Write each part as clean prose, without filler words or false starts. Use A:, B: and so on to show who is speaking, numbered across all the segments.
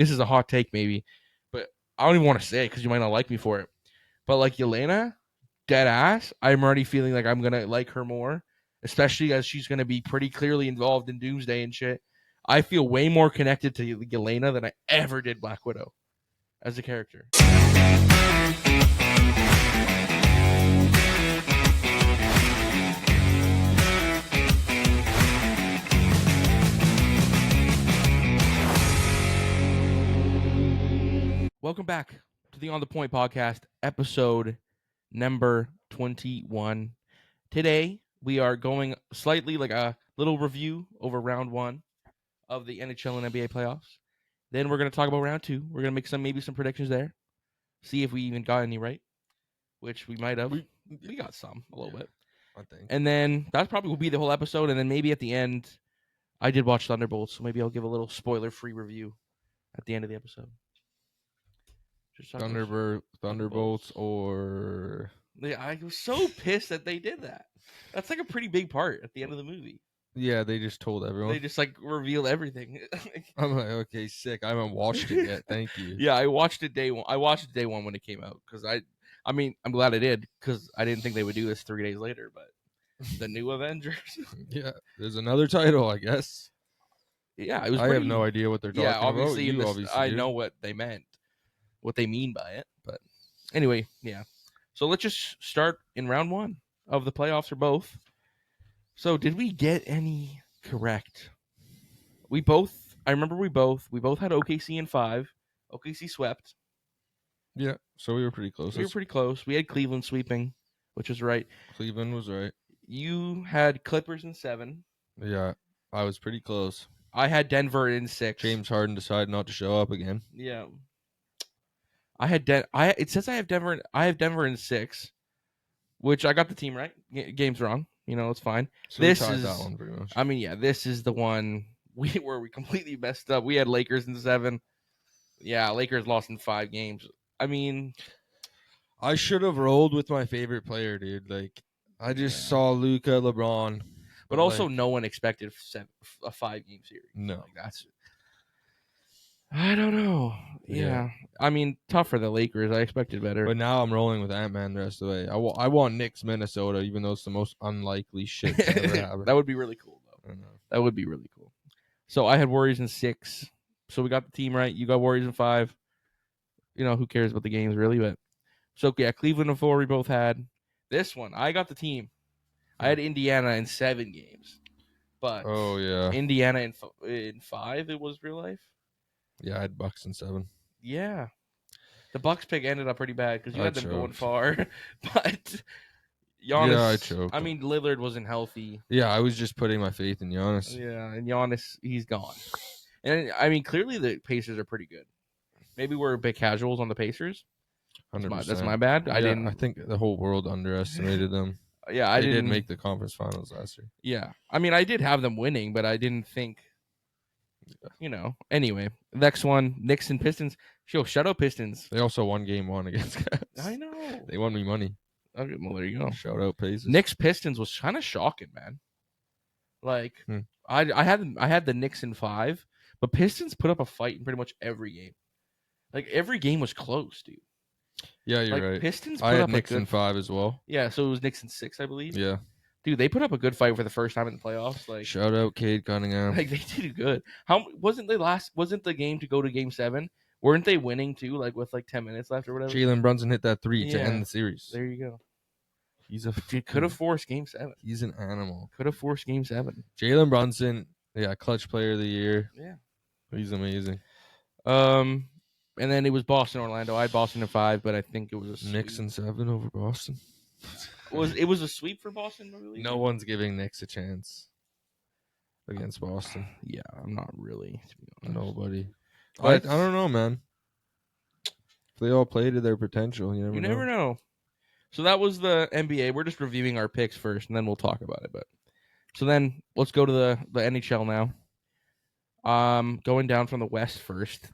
A: this is a hot take maybe, but I don't even want to say it because you might not like me for it. But like Yelena, dead ass, I'm already feeling like I'm gonna like her more, especially as she's gonna be pretty clearly involved in Doomsday and shit. I feel way more connected to Yelena than I ever did Black Widow as a character. Welcome back to the On the Point podcast, episode number 21. Today, we are going slightly like a little review over round 1 of the NHL and NBA playoffs. Then we're going to talk about round 2. We're going to make maybe some predictions there. See if we even got any right, which we might have. We got some, a little bit.
B: I think.
A: And then that probably will be the whole episode. And then maybe at the end, I did watch Thunderbolts, so maybe I'll give a little spoiler-free review at the end of the episode.
B: Thunderbolts or...
A: Yeah, I was so pissed that they did that. That's like a pretty big part at the end of the movie.
B: Yeah, they just told everyone.
A: They just like revealed everything.
B: I'm like, okay, sick. I haven't watched it yet. Thank you.
A: Yeah, I watched it day one. I watched it day one when it came out because I mean, I'm glad I did because I didn't think they would do this 3 days later. But the new Avengers.
B: Yeah, there's another title, I guess.
A: Yeah, it was.
B: I have no idea what they're talking about.
A: Obviously, I
B: do.
A: know what they meant, what they mean by it. But anyway, yeah. So let's just start in round 1 of the playoffs for both. So did we get any correct? I remember we both had OKC in 5. OKC swept.
B: Yeah, so we were pretty close.
A: We were pretty close. We had Cleveland sweeping, which was right.
B: Cleveland was right.
A: You had Clippers in 7.
B: Yeah, I was pretty close.
A: I had Denver in 6.
B: James Harden decided not to show up again.
A: Yeah. I had it says I have Denver in 6, which I got the team right. Game's wrong. You know, it's fine.
B: So this is that one pretty much.
A: I mean, yeah, this is the one where we completely messed up. We had Lakers in 7. Yeah, Lakers lost in 5 games. I mean,
B: I should have rolled with my favorite player, dude. Like, I just saw Luka, LeBron,
A: but also no one expected a 5-game series.
B: No,
A: like that's. I don't know. Yeah. I mean, tough for the Lakers. I expected better.
B: But now I'm rolling with Ant-Man the rest of the way. I want Knicks, Minnesota, even though it's the most unlikely shit to ever happen.
A: That would be really cool, though. That would be really cool. So I had Warriors in 6. So we got the team right. You got Warriors in 5. You know, who cares about the games, really? But so, yeah, Cleveland in 4 we both had. This one, I got the team. I had Indiana in 7 games. But Indiana in 5, it was real life.
B: Yeah, I had Bucks in 7.
A: Yeah. The Bucks pick ended up pretty bad because you had them going far. But Giannis,
B: yeah, I choked.
A: I mean, Lillard wasn't healthy.
B: Yeah, I was just putting my faith in Giannis.
A: Yeah, and Giannis, he's gone. And, I mean, clearly the Pacers are pretty good. Maybe we're a bit casuals on the Pacers.
B: 100%.
A: That's my bad.
B: Yeah, I think the whole world underestimated them.
A: Yeah,
B: they did make the conference finals last year.
A: Yeah. I mean, I did have them winning, but I didn't think... You know. Anyway, next one, Knicks and Pistons. Shut up, Pistons.
B: They also won game 1 against Cavs.
A: I know.
B: They won me money.
A: Okay, well, there you go.
B: Shout out Pacers.
A: Knicks Pistons was kind of shocking, man. Like, I had the Knicks in 5, but Pistons put up a fight in pretty much every game. Like, every game was close, dude.
B: Yeah, you're right.
A: Pistons.
B: I had Knicks in 5 as well.
A: Yeah, so it was Knicks in 6, I believe.
B: Yeah.
A: Dude, they put up a good fight for the first time in the playoffs. Like,
B: shout out Cade Cunningham.
A: Like, they did good. Wasn't the game to go to game 7? Weren't they winning too? Like with 10 minutes left or whatever.
B: Jalen Brunson hit that 3 to end the series.
A: There you go.
B: He's a
A: could have forced game 7.
B: He's an animal.
A: Could have forced game 7.
B: Jalen Brunson, clutch player of the year.
A: Yeah,
B: he's amazing.
A: And then it was Boston Orlando. I had Boston in 5, but I think it was a sweep.
B: Knicks in 7 over Boston.
A: It was a sweep for Boston, really?
B: No one's giving Knicks a chance against Boston.
A: Yeah, I'm not really, to be honest.
B: Nobody. I don't know, man. If they all play to their potential, you never know.
A: So that was the NBA. We're just reviewing our picks first, and then we'll talk about it. But so then let's go to the NHL now. Going down from the West first.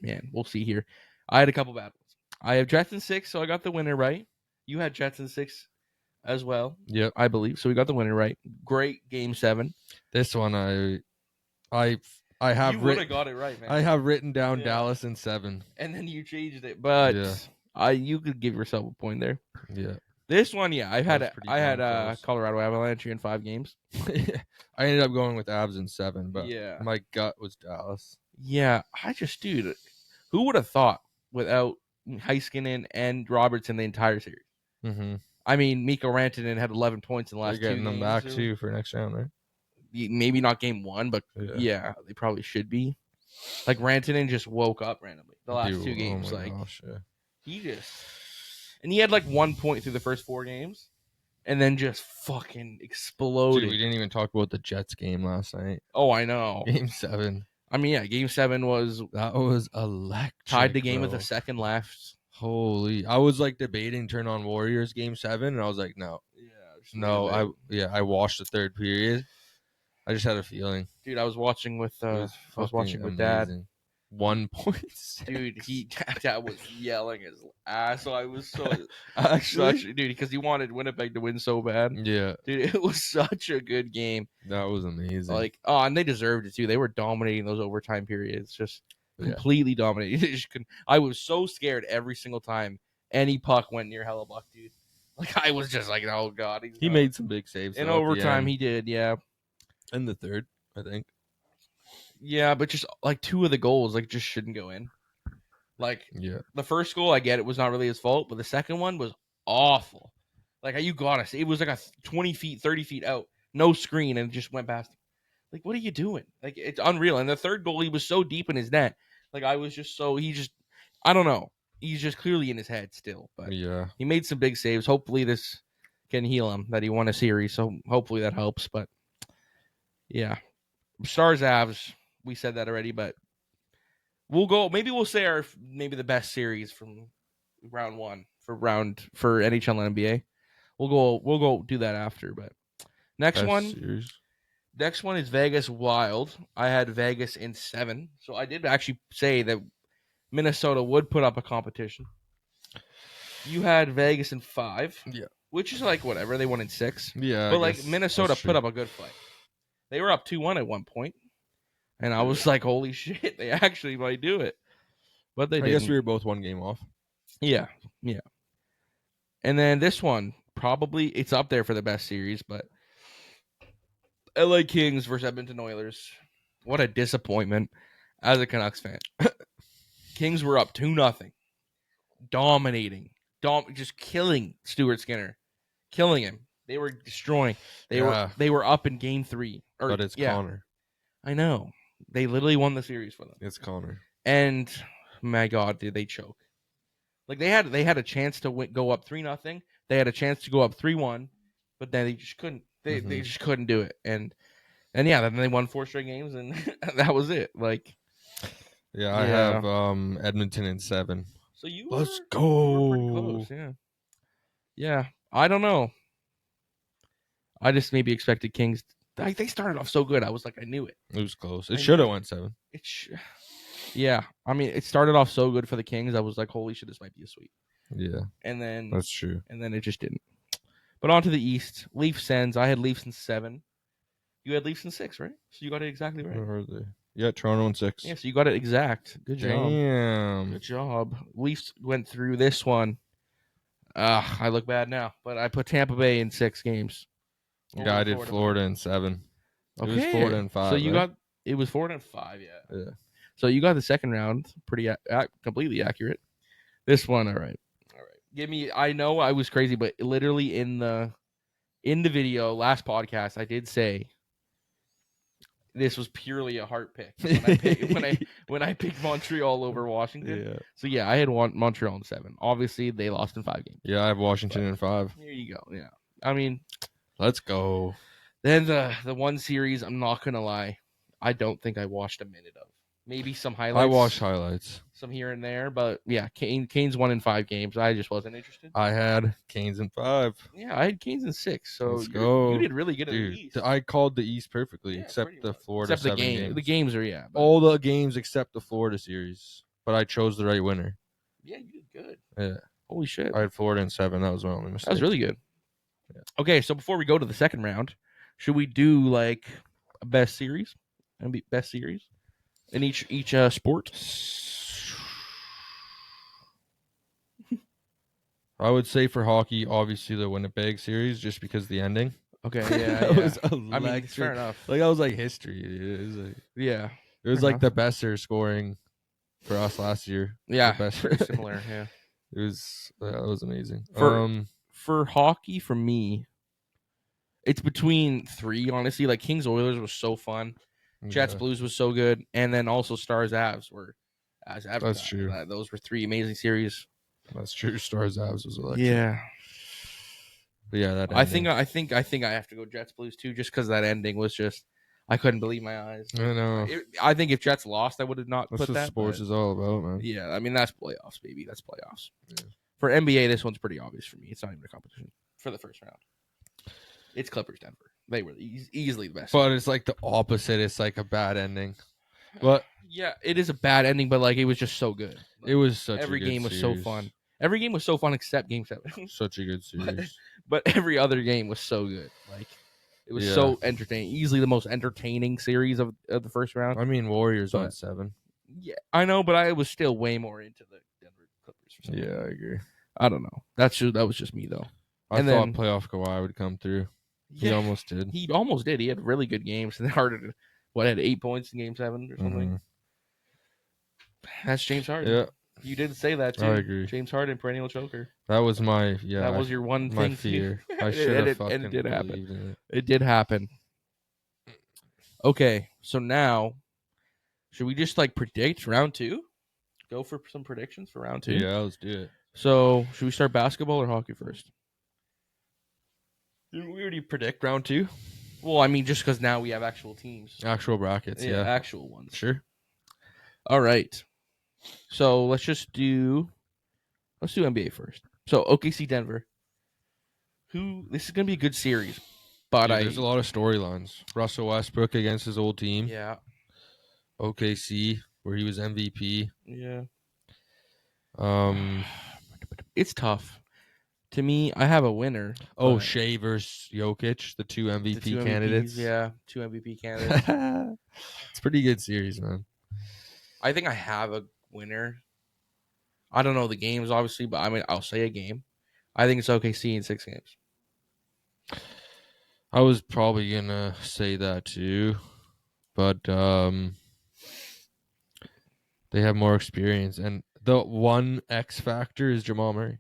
A: Man, we'll see here. I had a couple bad ones. I have Jets in 6, so I got the winner right. You had Jets in 6 as well.
B: Yep.
A: I believe. So we got the winner right. Great game 7.
B: This one, I I have
A: You would have got it right, man.
B: I have written down
A: Yeah.
B: Dallas in 7.
A: And then you changed it, but
B: Yeah.
A: you could give yourself a point there.
B: Yeah.
A: This one, yeah, I
B: was pretty
A: had
B: darn close.
A: Colorado Avalanche in 5 games.
B: I ended up going with Avs in 7, but
A: Yeah.
B: my gut was Dallas.
A: Yeah, dude, who would have thought without Heiskanen and Robertson the entire series?
B: Mm-hmm.
A: I mean, Mikko Rantanen had 11 points in the
B: They're
A: last 2
B: getting
A: games.
B: them back too for next round, right?
A: Maybe not game 1, but yeah, they probably should be. Like Rantanen just woke up randomly the last 2 games.
B: Oh my
A: Like
B: gosh, yeah.
A: He had like 1 point through the first 4 games, and then just fucking exploded.
B: Dude, we didn't even talk about the Jets game last night.
A: Oh, I know.
B: Game 7.
A: I mean, yeah, game 7 was
B: electric.
A: Tied the game
B: bro.
A: with a second left.
B: Holy! I was like debating turn on Warriors game 7, and I was like, no, I watched the third period. I just had a feeling.
A: Dude, I was watching with Dad.
B: 1.6.
A: Dude, Dad was yelling his ass. So I was so
B: actually,
A: dude, because he wanted Winnipeg to win so bad.
B: Yeah,
A: dude, it was such a good game.
B: That was amazing.
A: Like, and they deserved it too. They were dominating those overtime periods, just completely dominating. I was so scared every single time any puck went near Hellebuck, dude. Like, I was just like, oh god,
B: he made some big saves
A: in overtime. He did, yeah.
B: In the third, I think.
A: Yeah, but just like 2 of the goals like just shouldn't go in. Like, the first goal, I get it was not really his fault, but the second one was awful. Like, you gotta say, it was like a 20 feet, 30 feet out, no screen, and it just went past him. Like, what are you doing? Like, it's unreal. And the third goal, he was so deep in his net. Like, I was just so, I don't know. He's just clearly in his head still. But he made some big saves. Hopefully this can heal him, that he won a series. So hopefully that helps. But yeah, Stars Avs, we said that already, but maybe we'll say maybe the best series from round 1 for NHL and NBA. We'll go do that after, but next one is Vegas Wild. I had Vegas in 7. So I did actually say that Minnesota would put up a competition. You had Vegas in 5.
B: Yeah.
A: Which is like whatever. They won in 6.
B: Yeah.
A: But like Minnesota put up a good fight. They were up 2-1 at one point. And I was like, holy shit, they actually might do it. But they didn't.
B: I guess we were both 1 game off.
A: Yeah. Yeah. And then this one, probably it's up there for the best series, but LA Kings versus Edmonton Oilers. What a disappointment as a Canucks fan. Kings were up 2-0. Dominating. Just killing Stuart Skinner. Killing him. They were destroying. They were up in game 3.
B: But it's Connor.
A: I know. They literally won the series for them.
B: It's Connor.
A: And my God, did they choke. Like they had a chance to go up 3-0. They had a chance to go up 3-1, but then they just couldn't. They just couldn't do it. And yeah, then they won 4 straight games, and that was it. Like,
B: I have Edmonton in 7.
A: So
B: let's go.
A: Pretty close, yeah. I don't know. I just maybe expected Kings. They started off so good. I was like, I knew it.
B: It was close. It should have went 7.
A: Yeah, I mean, it started off so good for the Kings. I was like, holy shit, this might be a sweep.
B: Yeah,
A: and then
B: that's true.
A: And then it just didn't. But on to the East. Leafs Sens. I had Leafs in 7. You had Leafs in 6, right? So you got it exactly right.
B: Where are they? Yeah, Toronto in 6.
A: Yeah, so you got it exact. Good job.
B: Damn.
A: Good job. Leafs went through this one. I look bad now, but I put Tampa Bay in 6 games.
B: Yeah, I did Florida in 7.
A: Okay.
B: It was Florida in 5.
A: So you got it was Florida in 5, yeah. So you got the second round pretty completely accurate. This one, all right. Give me. I know I was crazy, but literally in the video last podcast, I did say this was purely a heart pick when I picked Montreal over Washington.
B: Yeah.
A: So yeah, I had Montreal in 7. Obviously, they lost in 5 games.
B: Yeah, I have Washington in 5.
A: Here you go. Yeah. I mean,
B: let's go.
A: Then the one series, I'm not gonna lie, I don't think I watched a minute of. Maybe some highlights.
B: I watched highlights.
A: Some here and there, but yeah, Canes won in 5 games. I just wasn't interested.
B: I had Canes in 5.
A: Yeah, I had Canes in 6. So
B: let's go.
A: You did really good in the East.
B: I called the East perfectly, except the Florida
A: except
B: 7 games.
A: The games are, but...
B: all the games except the Florida series. But I chose the right winner.
A: Yeah, you did good.
B: Yeah.
A: Holy shit.
B: I had Florida in 7. That was my only mistake.
A: That was really good. Yeah. Okay, so before we go to the second round, should we do like a best series? Best series? in each sport?
B: I would say for hockey, obviously the Winnipeg series, just because of the ending.
A: Okay, yeah,
B: It
A: yeah.
B: was
A: I mean, it's fair
B: electric.
A: enough.
B: Like, that was like history. Dude.
A: Yeah,
B: It was
A: fair
B: like the
A: enough.
B: best scoring for us last year.
A: Yeah,
B: The best.
A: pretty similar. Yeah.
B: It was amazing.
A: For hockey, for me, it's between three. Honestly, like Kings Oilers was so fun. Jets
B: Yeah,
A: Blues was so good, and then also Stars Avs were as advertised.
B: that's true.
A: Those were three amazing series.
B: That's true. Stars Avs was electric.
A: Yeah,
B: But yeah, that
A: I
B: ending.
A: think I have to go Jets Blues too, just because that ending was just I couldn't believe my eyes.
B: I know.
A: I think if Jets lost, I would have not
B: That's
A: put
B: what
A: that.
B: sports
A: but
B: is all about, man.
A: yeah, I mean that's playoffs, baby. That's playoffs.
B: Yeah.
A: For NBA, this one's pretty obvious for me. It's not even a competition for the first round. It's Clippers Denver. They were easily the best.
B: But it's like the opposite. It's like a bad ending. But
A: yeah, it is a bad ending, but like it was just so good. Like,
B: it was such
A: every
B: a good
A: game was
B: series.
A: so fun. Every game was so fun except Game 7.
B: Such a good series.
A: but every other game was so good. Like it was so entertaining. Easily the most entertaining series of the first round.
B: I mean, Warriors won 7.
A: Yeah, I know, but I was still way more into the Denver Clippers for some reason.
B: Yeah, I agree.
A: I don't know. That was just me though.
B: I thought playoff Kawhi would come through.
A: Yeah,
B: he almost did.
A: He almost did. He had really good games. And Harden, had 8 points in Game 7 or something.
B: Mhm.
A: That's James Harden.
B: Yeah,
A: You did say that too.
B: I agree.
A: James Harden, perennial choker.
B: That was my
A: That was your one
B: my
A: thing.
B: fear. I should have fucking
A: it did happen.
B: believed in it.
A: It did happen. Okay, so now should we just like predict round 2? Go for some predictions for round 2.
B: Yeah, let's do it.
A: So should we start basketball or hockey first?
B: Didn't we already predict round 2?
A: Well, I mean, just because now we have actual teams,
B: actual brackets. Yeah,
A: actual ones.
B: Sure.
A: All right. So let's do NBA first. So OKC Denver. This is gonna be a good series, but
B: there's a lot of storylines. Russell Westbrook against his old team.
A: Yeah.
B: OKC, where he was MVP.
A: Yeah.
B: Um,
A: it's tough. To me, I have a winner.
B: Oh, Shea versus Jokic, the two MVP candidates.
A: Yeah, 2 MVP candidates.
B: It's a pretty good series, man.
A: I think I have a winner. I don't know the games, obviously, but I mean, I'll say a game. I think it's OKC in 6 games.
B: I was probably gonna say that too, but they have more experience, and the one X factor is Jamal Murray.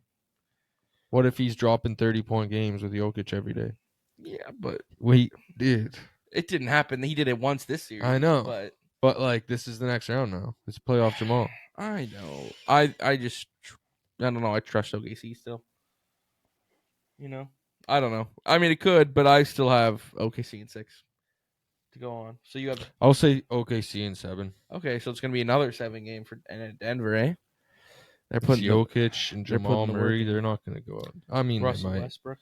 B: What if he's dropping 30-point games with Jokic every day?
A: Yeah, but
B: dude,
A: it didn't happen. He did it once this series.
B: I know, but like this is the next round now. It's playoff Jamal.
A: I know. I don't know. I trust OKC still. You know, I don't know. I mean, it could, but I still have OKC in 6 to go on. So you have.
B: I'll say OKC in 7.
A: Okay, so it's gonna be another 7 game for Denver, eh?
B: They're putting Jokic and Jamal Murray. They're not gonna go out. I mean,
A: Russell
B: they might.
A: Westbrook.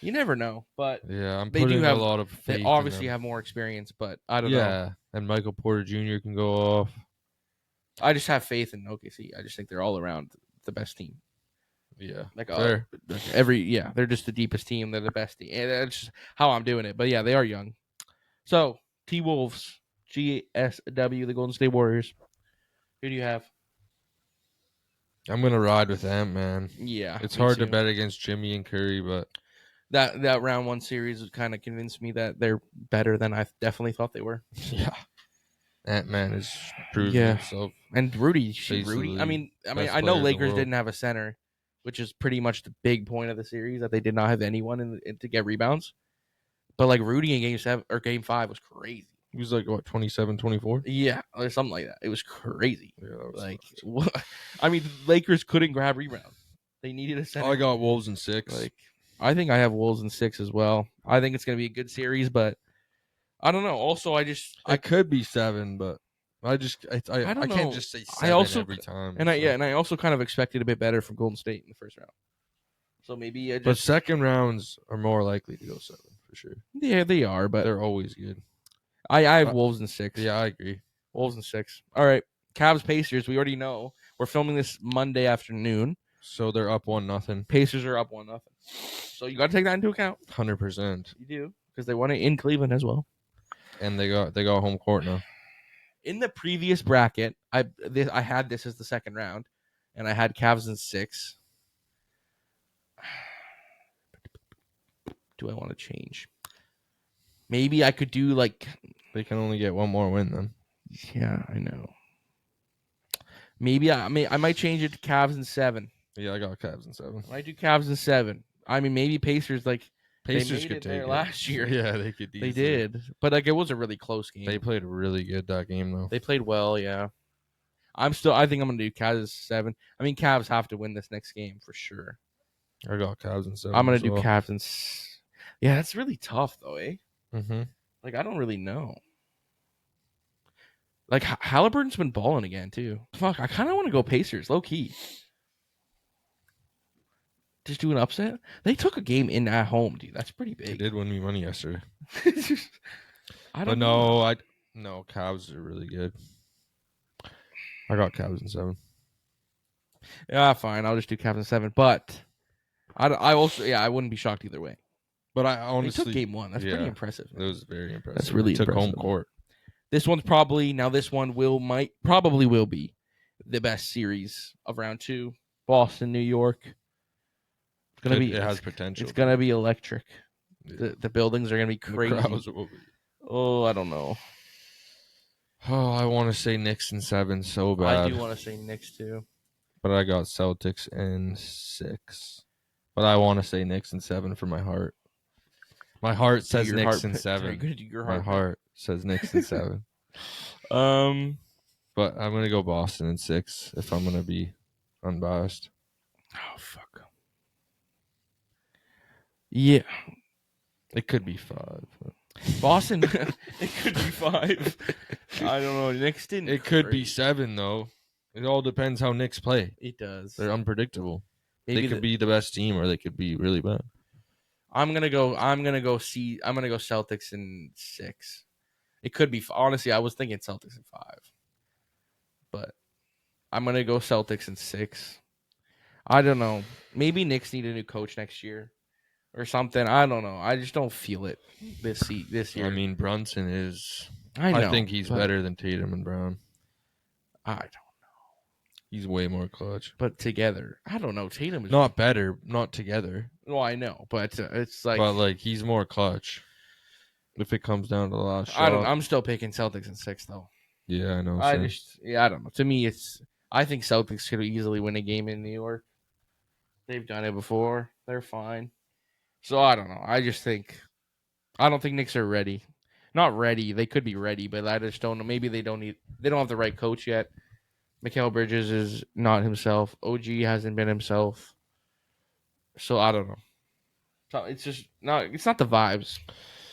A: You never know, but
B: yeah, I'm
A: they
B: putting
A: do have
B: a lot of faith.
A: They obviously have more experience, but I don't know.
B: Yeah, and Michael Porter Jr. can go off.
A: I just have faith in OKC. I just think they're all around the best team.
B: Yeah,
A: they're just the deepest team. They're the best team. And that's just how I'm doing it. But yeah, they are young. So T-Wolves, GSW, the Golden State Warriors. Who do you have?
B: I'm gonna ride with them, man.
A: Yeah,
B: it's hard to bet against Jimmy and Curry, but
A: that round 1 series kind of convinced me that they're better than I definitely thought they were.
B: Yeah, Ant-Man has proven himself.
A: And Rudy. I mean, I know Lakers didn't have a center, which is pretty much the big point of the series, that they did not have anyone to get rebounds. But like Rudy in Game 7 or Game 5 was crazy.
B: He was like what 27, 24?
A: Yeah, or something like that. It was crazy.
B: Yeah, that was
A: like what? I mean, Lakers couldn't grab rebounds. They needed a center.
B: I got Wolves in 6.
A: Like I think I have Wolves in 6 as well. I think it's gonna be a good series, but I don't know. Also, I
B: could be 7, but I can't just say 7 every time.
A: And I also kind of expected a bit better from Golden State in the first round. So maybe
B: but second rounds are more likely to go 7 for sure.
A: Yeah, they are, but
B: they're always good.
A: I have Wolves in 6.
B: Yeah, I agree.
A: Wolves in 6. All right, Cavs Pacers. We already know we're filming this Monday afternoon,
B: so they're up 1-0.
A: Pacers are up 1-0. So you got to take that into account.
B: 100%.
A: You do, because they won it in Cleveland as well.
B: And they got home court now.
A: In the previous bracket, I had this as the second round, and I had Cavs in 6. Do I want to change? Maybe I could do like.
B: They can only get one more win then.
A: Yeah, I know. Maybe I might change it to Cavs in 7.
B: Yeah, I got Cavs in 7.
A: I might do Cavs in 7. I mean, maybe Pacers they made
B: could
A: it
B: take
A: there
B: it
A: last year.
B: Yeah, they could.
A: They did, but like it was a really close game.
B: They played really good that game though.
A: They played well, yeah. I think I'm gonna do Cavs 7. I mean, Cavs have to win this next game for sure.
B: I got Cavs in 7.
A: I'm gonna do Cavs in. Yeah, that's really tough though, eh?
B: Mm-hmm.
A: Like I don't really know. Like Halliburton's been balling again too. Fuck, I kind of want to go Pacers, low key. Just do an upset. They took a game in at home, dude. That's pretty big.
B: They did win me money yesterday.
A: I don't know.
B: No, Cavs are really good. I got Cavs in 7.
A: Yeah, fine. I'll just do Cavs in 7. But I also, I wouldn't be shocked either way.
B: But I honestly
A: they took game 1. That's pretty impressive.
B: It was very impressive.
A: That's really
B: took
A: impressive.
B: home court.
A: This one's this one probably will be the best series of round 2. Boston, New York.
B: It has potential.
A: It's gonna be electric.
B: Yeah.
A: The buildings are gonna be crazy.
B: The crowds will be.
A: Oh, I don't know.
B: Oh, I want to say Knicks in 7 so bad.
A: I do want to say Knicks too.
B: But I got Celtics in 6. But I want to say Knicks in 7 for my heart. My heart says Knicks in 7. My heart says Knicks in 7. But I'm gonna go Boston in 6 if I'm gonna be unbiased.
A: Oh fuck. Yeah.
B: It could be 5.
A: Boston, it could be 5. I don't know. Knicks didn't.
B: It could be 7 though. It all depends how Knicks play.
A: It does.
B: They're unpredictable. They could be the best team, or they could be really bad.
A: I'm gonna go Celtics in 6. It could be. Honestly, I was thinking Celtics in 5, but I'm gonna go Celtics in 6. I don't know. Maybe Knicks need a new coach next year. Or something. I don't know. I just don't feel it this year.
B: I mean, Brunson is.
A: I know.
B: I think he's better than Tatum and Brown.
A: I don't know.
B: He's way more clutch.
A: But together, I don't know. Tatum is
B: not better, not together.
A: Well, I know, but it's like.
B: But like he's more clutch. If it comes down to the last shot.
A: I'm still picking Celtics in 6 though.
B: Yeah, I know.
A: I don't know. To me, I think Celtics could easily win a game in New York. They've done it before. They're fine. So I don't know. I don't think Knicks are ready. Not ready. They could be ready, but I just don't know. Maybe they don't have the right coach yet. Mikal Bridges is not himself. OG hasn't been himself. So I don't know. So it's not the vibes.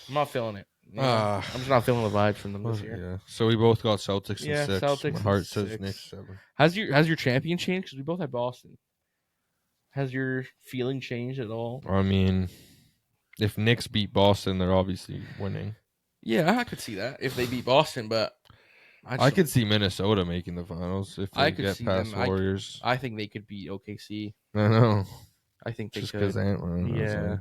A: I'm not feeling it. I'm just not feeling the vibes from them this year.
B: Yeah. So we both got Celtics in 6.
A: Celtics.
B: My heart says Knicks 7.
A: Has your champion changed? Because we both had Boston. Has your feeling changed at all?
B: I mean, if Knicks beat Boston, they're obviously winning.
A: Yeah, I could see that if they beat Boston, but
B: I could see Minnesota making the finals if they get past Warriors.
A: I think they could beat OKC.
B: I know.
A: I think they
B: just
A: could.
B: Just because Ant-Man.
A: Yeah.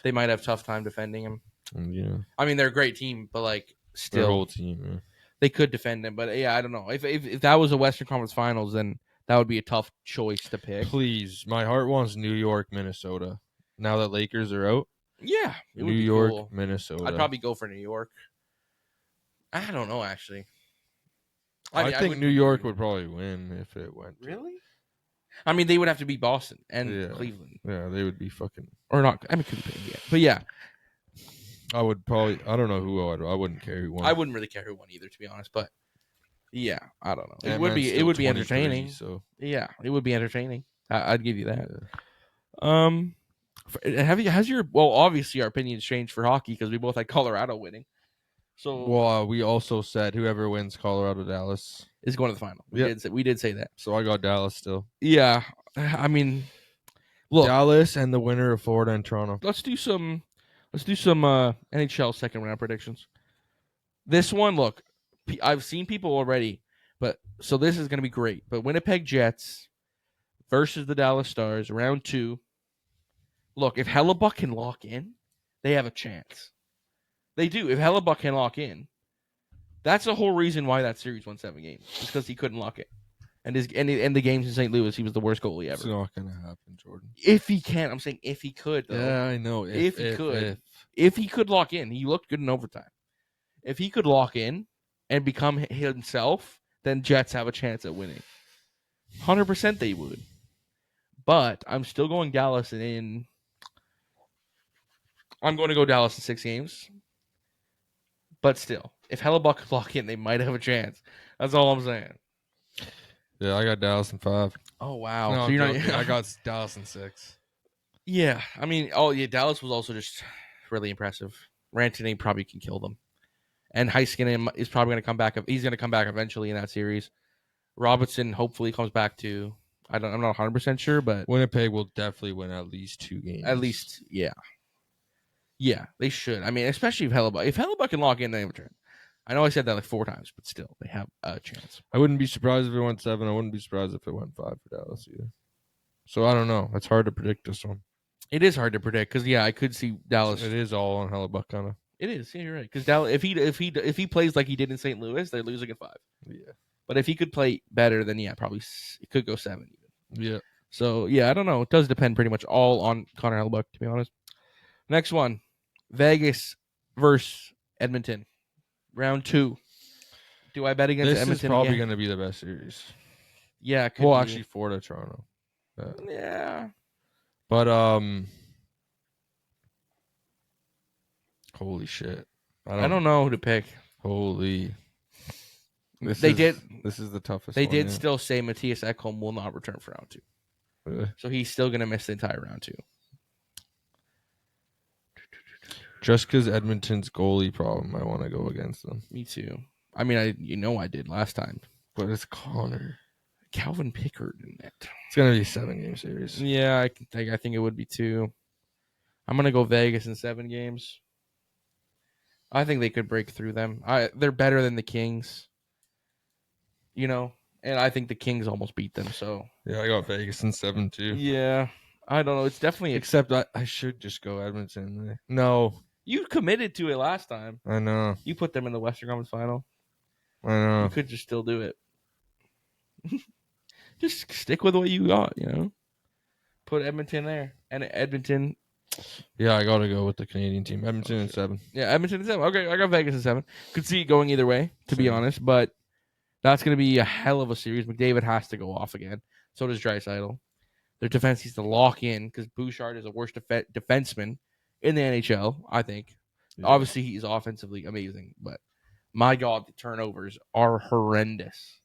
A: They might have a tough time defending him.
B: Yeah.
A: I mean, they're a great team, but like still,
B: their whole team. Yeah.
A: They could defend him, but yeah, I don't know. If that was a Western Conference Finals, then that would be a tough choice to pick.
B: Please, my heart wants New York, Minnesota. Now that Lakers are out.
A: Yeah,
B: New York,
A: cool.
B: Minnesota.
A: I'd probably go for New York. I don't know, actually.
B: I think New York would probably win if it went.
A: Really? I mean, they would have to beat Boston and Cleveland.
B: Yeah, they would be fucking.
A: Or not. I mean, couldn't be yet. But yeah.
B: I would probably. I don't know who I wouldn't care who won.
A: I wouldn't really care who won either, to be honest. But yeah, I don't know. It would be entertaining.
B: So
A: yeah, it would be entertaining. I'd give you that.
B: Yeah.
A: Obviously our opinions changed for hockey because we both had Colorado winning. So
B: we also said whoever wins Colorado Dallas
A: is going to the final. We did say that.
B: So I got Dallas still.
A: Yeah, I mean, look,
B: Dallas and the winner of Florida and Toronto.
A: Let's do some NHL second round predictions. This one, look, I've seen people already, but so this is going to be great. But Winnipeg Jets versus the Dallas Stars, round 2. Look, if Hellebuck can lock in, they have a chance. They do. If Hellebuck can lock in, That's the whole reason why that series won 7 games. It's because he couldn't lock it. And the games in St. Louis, he was the worst goalie ever.
B: It's not gonna happen, Jordan.
A: If he can, I'm saying if he could, though.
B: Yeah, I know.
A: If he could lock in, he looked good in overtime. If he could lock in and become himself, then Jets have a chance at winning. 100% they would. But I'm still going Dallas I'm going to go Dallas in 6 games. But still, if Hellebuck could lock in, they might have a chance. That's all I'm saying.
B: Yeah, I got Dallas in 5.
A: Oh, wow.
B: No,
A: so you're not...
B: I got Dallas in 6.
A: Yeah, I mean, Dallas was also just really impressive. Rantanen probably can kill them. And Heiskanen is probably going to come back. He's going to come back eventually in that series. Robertson hopefully comes back too. I'm not 100% sure, but
B: Winnipeg will definitely win at least 2 games.
A: At least, yeah. Yeah, they should. I mean, especially if Hellebuck. If Hellebuck can lock in, they have a chance. I know I said that like 4 times, but still, they have a chance.
B: I wouldn't be surprised if it went 7. I wouldn't be surprised if it went 5 for Dallas either. So I don't know. It's hard to predict this one.
A: It is hard to predict because I could see Dallas.
B: It is all on Hellebuck kind of.
A: It is. Yeah, you're right. Because Dallas, if he plays like he did in St. Louis, they're losing at 5.
B: Yeah.
A: But if he could play better, then probably it could go 7 even.
B: Yeah.
A: So I don't know. It does depend pretty much all on Connor Hellebuck, to be honest. Next one, Vegas versus Edmonton, round 2. Do I bet against Edmonton? This is
B: probably going to be the best series.
A: Yeah, it could be.
B: Actually, Florida, Toronto.
A: Yeah.
B: But holy shit!
A: I don't know who to pick.
B: Holy. This is the toughest.
A: They did still say Matthias Ekholm will not return for round 2.
B: Really?
A: So he's still going to miss the entire round 2.
B: Just because Edmonton's goalie problem, I want to go against them.
A: Me too. I mean, I did last time.
B: But it's Connor.
A: Calvin Pickard in it.
B: It's going to be a 7-game series.
A: Yeah, I think it would be 2. I'm going to go Vegas in 7 games. I think they could break through them. They're better than the Kings. And I think the Kings almost beat them. So
B: yeah, I got Vegas in 7 too.
A: Yeah, I don't know. It's definitely
B: except I should just go Edmonton. No,
A: you committed to it last time.
B: I know.
A: You put them in the Western Conference Final.
B: I know.
A: You could just still do it. Just stick with what you got. Put Edmonton there and Edmonton.
B: Yeah, I got to go with the Canadian team. Edmonton in 7.
A: Yeah, Edmonton in 7. Okay, I got Vegas in 7. Could see it going either way, to be honest, but that's going to be a hell of a series. McDavid has to go off again. So does Draisaitl. Their defense needs to lock in because Bouchard is the worst defenseman in the NHL, I think. Yeah. Obviously, he's offensively amazing, but my God, the turnovers are horrendous.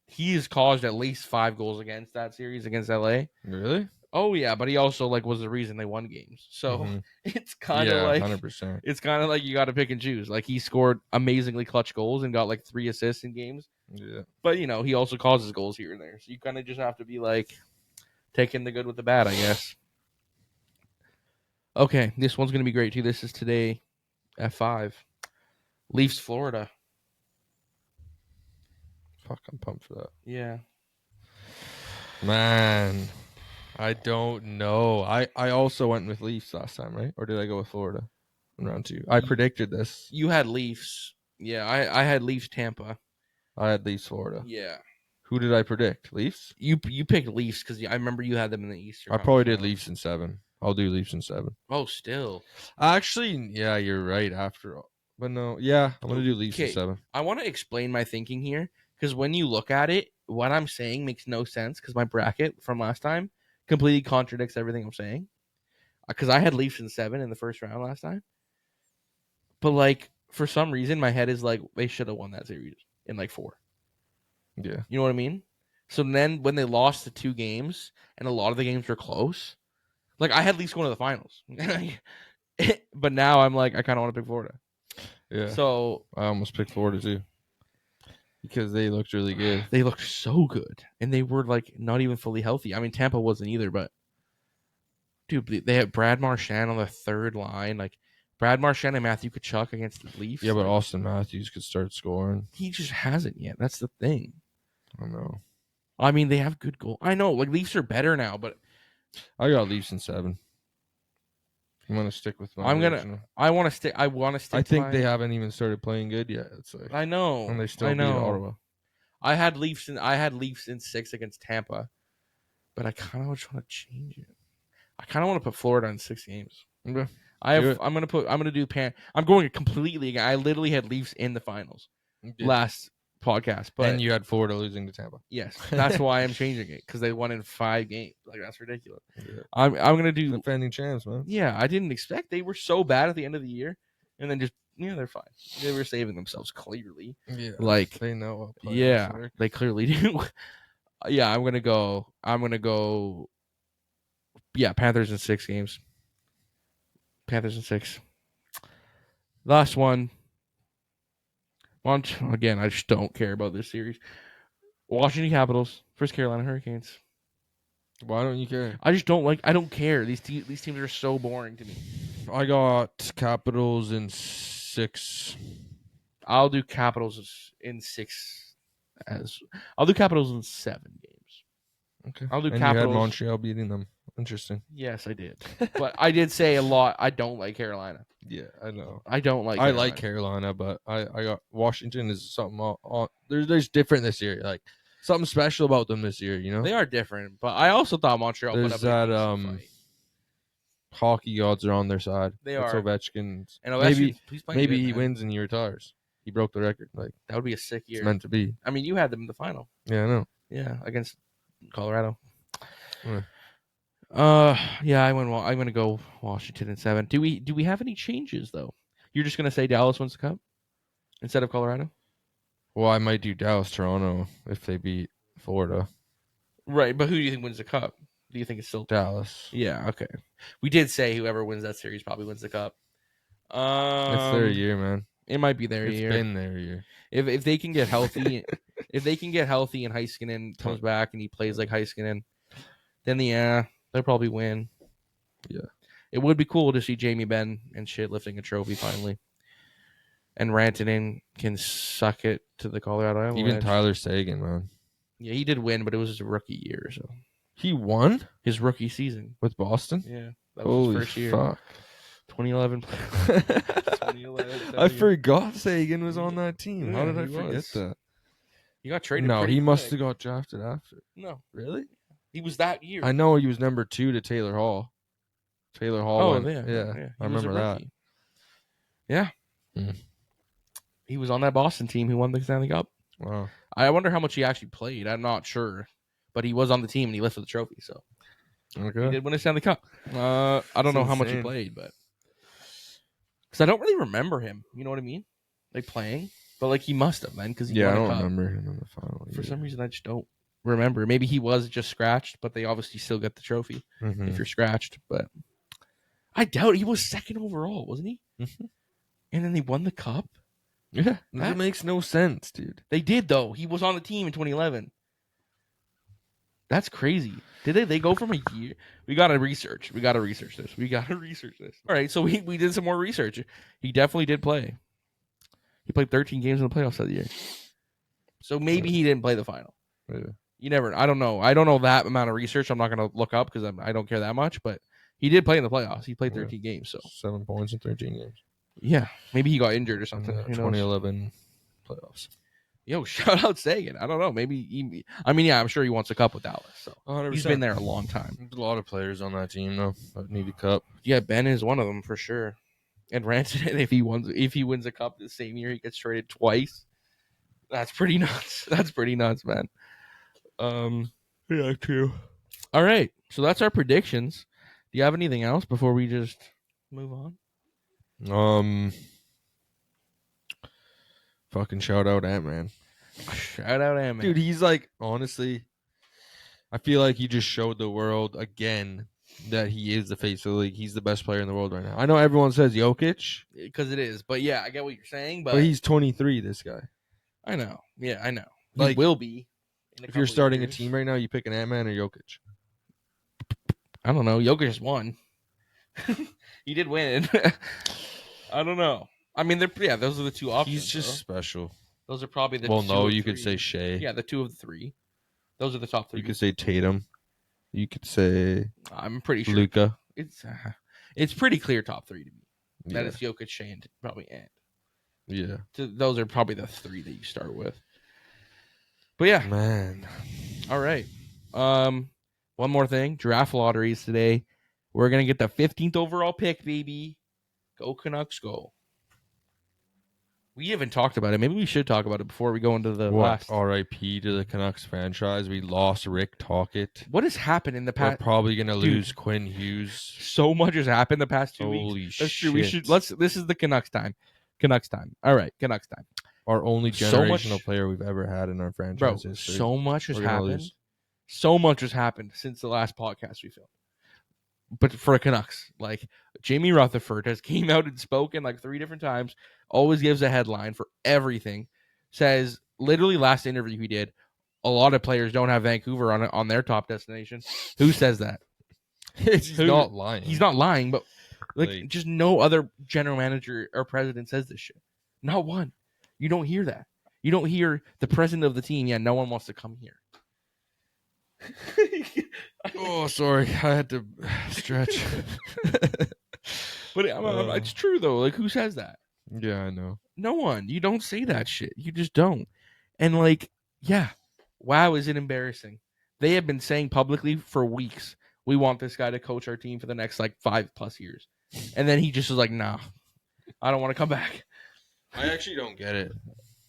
A: He has caused at least 5 goals against that series against LA.
B: Really?
A: Oh yeah, but he also was the reason they won games. So it's kind of
B: 100%.
A: It's kind of like you got to pick and choose. Like he scored amazingly clutch goals and got 3 assists in games.
B: Yeah.
A: But he also causes goals here and there. So you kind of just have to be taking the good with the bad, I guess. Okay, this one's gonna be great too. This is today at 5. Leafs, Florida.
B: Fuck, I'm pumped for that.
A: Yeah.
B: Man. I don't know. I also went with Leafs last time, right? Or did I go with Florida in round 2? I predicted this.
A: You had Leafs. Yeah, I had Leafs Tampa.
B: I had Leafs Florida.
A: Yeah.
B: Who did I predict? Leafs?
A: You picked Leafs because I remember you had them in the East.
B: I probably did Leafs in 7. I'll do Leafs in 7.
A: Oh, still.
B: Actually, yeah, you're right after all. But no, yeah, I'm going to do Leafs in 7.
A: I want to explain my thinking here because when you look at it, what I'm saying makes no sense because my bracket from last time completely contradicts everything I'm saying. Because I had Leafs in 7 in the first round last time. But, for some reason, my head is they should have won that series in, 4.
B: Yeah.
A: You know what I mean? So then when they lost the 2 games and a lot of the games were close, I had Leafs going to the finals. But now I'm I kind of want to pick Florida.
B: Yeah.
A: So
B: I almost picked Florida too. Because they looked really good.
A: They looked so good. And they were not even fully healthy. I mean, Tampa wasn't either, but dude, they had Brad Marchand on the third line. Brad Marchand and Matthew Tkachuk against the Leafs.
B: Yeah, but Austin Matthews could start scoring.
A: He just hasn't yet. That's the thing.
B: I know.
A: I mean, they have good goal. I know, Leafs are better now, but
B: I got Leafs in 7. I'm gonna stick with my original.
A: I want to stick.
B: I think they haven't even started playing good yet. It's like
A: I know,
B: and they still beat Ottawa.
A: I had Leafs in 6 against Tampa, but I kind of just want to change it. I kind of want to put Florida in 6 games.
B: Okay.
A: I'm gonna do I'm going completely again. I literally had Leafs in the finals last podcast, but
B: and you had Florida losing to Tampa.
A: Yes, that's why I'm changing it because they won in 5 games. Like that's ridiculous. Yeah. I'm gonna do
B: defending champs, man.
A: Yeah, I didn't expect they were so bad at the end of the year, and then just they're fine. They were saving themselves clearly.
B: Yeah,
A: like
B: they know.
A: They clearly do. Yeah, I'm gonna go. Yeah, Panthers in 6 games. Panthers in 6. Last one. Again, I just don't care about this series. Washington Capitals versus Carolina Hurricanes.
B: Why don't you care?
A: I just don't like. I don't care. These teams are so boring to me.
B: I got Capitals in 6.
A: I'll do Capitals in 6 I'll do Capitals in 7 games.
B: Okay.
A: I'll do
B: and
A: Capitals.
B: You had Montreal beating them. Interesting.
A: Yes, I did. But I did say a lot. I don't like Carolina.
B: Yeah, I know.
A: I don't like.
B: I like Carolina, but I got Washington is something all there's different this year. Like something special about them this year. You know,
A: they are different. But I also thought Montreal
B: there's
A: put up
B: that hockey gods are on their side.
A: They
B: are. Ovechkin.
A: And Ovechkin,
B: maybe he wins and he retires. He broke the record. Like
A: that would be a sick year.
B: It's meant to be.
A: I mean, you had them in the final.
B: Yeah, I know.
A: Yeah, against Colorado.
B: Yeah.
A: I'm gonna go Washington in 7. Do we have any changes though? You're just gonna say Dallas wins the cup instead of Colorado?
B: Well, I might do Dallas, Toronto if they beat Florida.
A: Right, but who do you think wins the cup? Do you think it's still
B: Dallas?
A: Yeah, okay. We did say whoever wins that series probably wins the cup.
B: It's their year, man.
A: It might be their year.
B: It's been their year.
A: If they can get healthy, and Heiskanen comes back and he plays like Heiskanen, then they'll probably win.
B: Yeah.
A: It would be cool to see Jamie Benn and shit lifting a trophy finally. And Rantanen can suck it to the Colorado Avalanche.
B: Even Tyler Seguin, man.
A: Yeah, he did win, but it was his rookie year, so.
B: He won?
A: His rookie season.
B: With Boston?
A: Yeah. That was his first year.
B: Fuck.
A: 2011.
B: 2011. I forgot Seguin was on that team. How did I forget that?
A: He got traded.
B: No, he must have got drafted after.
A: No.
B: Really?
A: He was that year.
B: I know he was number 2 to Taylor Hall. Taylor Hall.
A: Oh, yeah.
B: I remember that.
A: Yeah.
B: Mm.
A: He was on that Boston team who won the Stanley Cup.
B: Wow.
A: I wonder how much he actually played. I'm not sure. But he was on the team and he lifted the trophy, so.
B: Okay.
A: He did win a Stanley Cup. I don't know how much he played, but. Because I don't really remember him. You know what I mean? Like playing. But like he must have, man. Because he won a cup.
B: I don't remember him in the final.
A: For some reason, I just don't remember. Maybe he was just scratched, but they obviously still get the trophy if you're scratched. But I doubt he was 2nd overall, wasn't he?
B: Mm-hmm. And
A: then they won the cup?
B: Yeah. That makes no sense, dude.
A: They did, though. He was on the team in 2011. That's crazy. Did they go from a year? We got to research this. All right, so we did some more research. He definitely did play. He played 13 games in the playoffs that year. So maybe he didn't play the final.
B: Yeah.
A: You never. I don't know. I don't know that amount of research. I'm not going to look up because I don't care that much. But he did play in the playoffs. He played 13 games. So
B: 7 points in 13 games.
A: Yeah, maybe he got injured or something.
B: 2011 playoffs.
A: Yo, shout out Seguin. I don't know. Maybe I'm sure he wants a cup with Dallas. So
B: 100%.
A: He's been there a long time.
B: There's a lot of players on that team though that need a cup.
A: Yeah, Ben is one of them for sure. And Rantanen, if he wins a cup the same year, he gets traded twice. That's pretty nuts. Man.
B: Yeah, true.
A: All right, so that's our predictions. Do you have anything else before we just move on?
B: Fucking shout out Ant-Man.
A: Shout out Ant-Man.
B: Dude, he's like, honestly, I feel like he just showed the world again that he is the face of the league. He's the best player in the world right now. I know everyone says Jokic.
A: Because it is. But yeah, I get what you're saying. But
B: he's 23, this guy.
A: I know. Yeah, I know.
B: Like,
A: he will be.
B: If you're starting a team right now, you pick an Ant-Man or Jokic?
A: I don't know. Jokic just won. He did win. I don't know. I mean, those are the two options.
B: He's just special.
A: Those are probably the
B: Well,
A: two.
B: no, you could say Shea.
A: Yeah, the 2 of the 3. Those are the top 3.
B: You could say Tatum. You could say
A: I'm pretty sure
B: Luka.
A: It's pretty clear top 3 to me.
B: Yeah.
A: That is Jokic, Shane, probably Ant.
B: Yeah.
A: Those are probably the 3 that you start with. But yeah.
B: Man.
A: All right. One more thing. Draft lotteries today. We're going to get the 15th overall pick, baby. Go Canucks, go. We haven't talked about it. Maybe we should talk about it before we go into the last.
B: R.I.P. to the Canucks franchise. We lost Rick Tocchet.
A: What has happened in the past?
B: We're probably gonna lose Quinn Hughes.
A: So much has happened the past 2 weeks.
B: Holy
A: That's
B: shit!
A: True. We should. This is the Canucks time. Canucks time. All right, Canucks time.
B: Our only generational player we've ever had in our franchise history.
A: So much has happened. So much has happened since the last podcast we filmed. But for a Canucks, like Jamie Rutherford has came out and spoken like 3 different times, always gives a headline for everything, says literally last interview he did, a lot of players don't have Vancouver on their top destination. Who says that?
B: He's not lying.
A: He's not lying, but like just no other general manager or president says this shit. Not one. You don't hear that. You don't hear the president of the team, yeah, no one wants to come here.
B: Oh, sorry. I had to stretch.
A: But it's true, though. Like, who says that?
B: Yeah, I know.
A: No one. You don't say that shit. You just don't. And, like, yeah. Wow, is it embarrassing? They have been saying publicly for weeks, we want this guy to coach our team for the next, like, 5+ years. And then he just was like, nah, I don't want to come back.
B: I actually don't get it.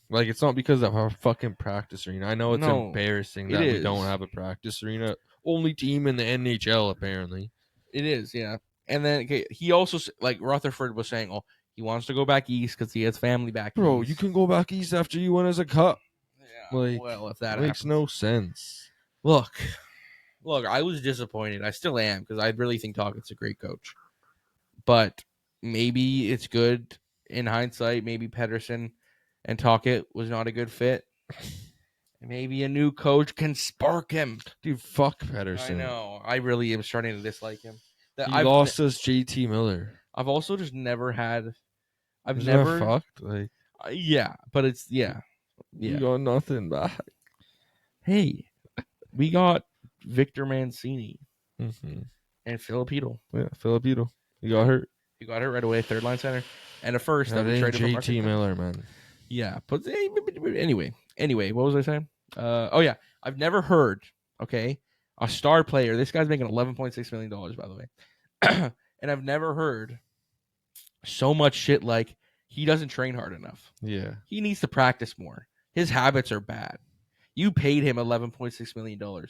B: Like, it's not because of our fucking practice arena. I know it's embarrassing that we don't have a practice arena. Only team in the NHL, apparently.
A: It is, yeah. And then he also, like, Rutherford was saying, oh, he wants to go back east because he has family back east.
B: Bro, you can go back east after you win as a cup.
A: Yeah, like, well, if that
B: makes no sense.
A: Look, I was disappointed. I still am because I really think Tochet's a great coach. But maybe it's good in hindsight. Maybe Pettersson and Tocchet was not a good fit. Maybe a new coach can spark him.
B: Dude, fuck Pettersson.
A: I know. I really am starting to dislike him.
B: He lost us JT Miller.
A: I've also just never had...
B: Isn't that fucked? Like,
A: yeah, but it's... Yeah.
B: You got nothing back.
A: Hey, we got Victor Mancini
B: and
A: Filipino.
B: Yeah, Filipino. He got hurt.
A: He got hurt right away. 3rd-line center. And a first.
B: That ain't JT Miller, man.
A: Yeah. But anyway, what was I saying? Yeah. I've never heard, okay, a star player. This guy's making $11.6 million, by the way. And I've never heard so much shit like he doesn't train hard enough.
B: Yeah.
A: He needs to practice more. His habits are bad. You paid him $11.6 million.